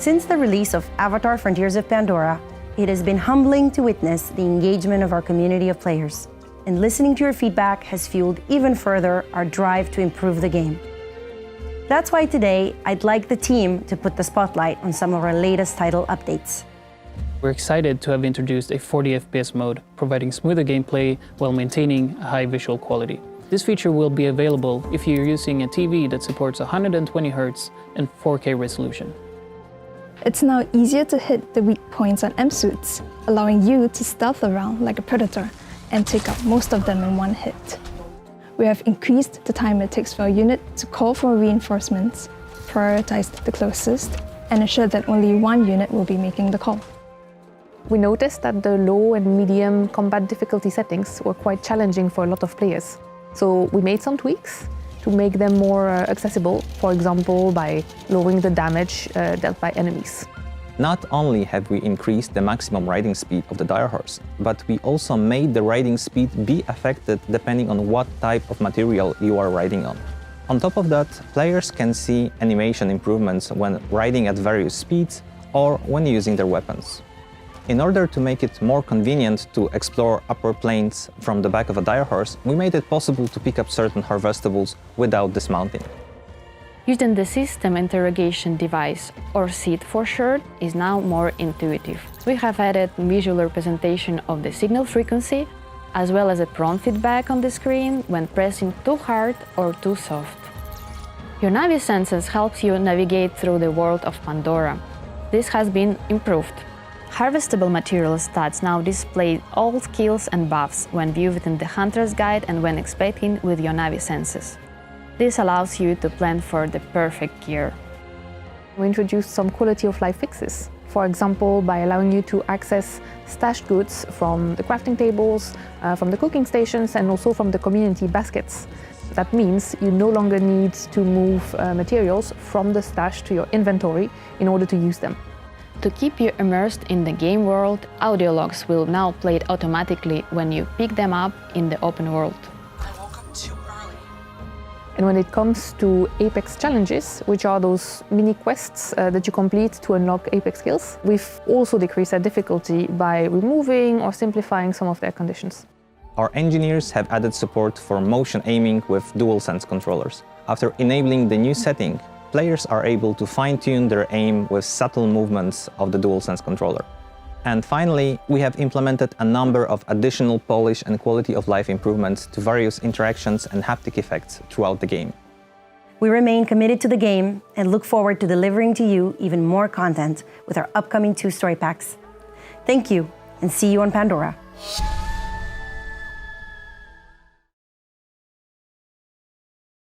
Since the release of Avatar: Frontiers of Pandora, it has been humbling to witness the engagement of our community of players, and listening to your feedback has fueled even further our drive to improve the game. That's why today, I'd like the team to put the spotlight on some of our latest title updates. We're excited to have introduced a 40 FPS mode, providing smoother gameplay while maintaining a high visual quality. This feature will be available if you're using a TV that supports 120 Hz and 4K resolution. It's now easier to hit the weak points on M-suits, allowing you to stealth around like a predator and take out most of them in one hit. We have increased the time it takes for a unit to call for reinforcements, prioritized the closest, and ensured that only one unit will be making the call. We noticed that the low and medium combat difficulty settings were quite challenging for a lot of players. So we made some tweaks to make them more accessible, for example, by lowering the damage dealt by enemies. Not only have we increased the maximum riding speed of the dire horse, but we also made the riding speed be affected depending on what type of material you are riding on. On top of that, players can see animation improvements when riding at various speeds or when using their weapons. In order to make it more convenient to explore upper planes from the back of a dire horse, we made it possible to pick up certain harvestables without dismounting. Using the system interrogation device, or SID for short, is now more intuitive. We have added visual representation of the signal frequency, as well as a prompt feedback on the screen when pressing too hard or too soft. Your Navi senses helps you navigate through the world of Pandora. This has been improved. Harvestable material stats now display all skills and buffs when viewed within the Hunter's Guide and when expecting with your Navi senses. This allows you to plan for the perfect gear. We introduced some quality of life fixes, for example, by allowing you to access stashed goods from the crafting tables, from the cooking stations, and also from the community baskets. That means you no longer need to move materials from the stash to your inventory in order to use them. To keep you immersed in the game world, audio logs will now play it automatically when you pick them up in the open world. I woke up too early. And when it comes to Apex challenges, which are those mini quests that you complete to unlock Apex skills, we've also decreased their difficulty by removing or simplifying some of their conditions. Our engineers have added support for motion aiming with DualSense controllers. After enabling the new setting, players are able to fine-tune their aim with subtle movements of the DualSense controller. And finally, we have implemented a number of additional polish and quality of life improvements to various interactions and haptic effects throughout the game. We remain committed to the game and look forward to delivering to you even more content with our upcoming 2 story packs. Thank you, and see you on Pandora.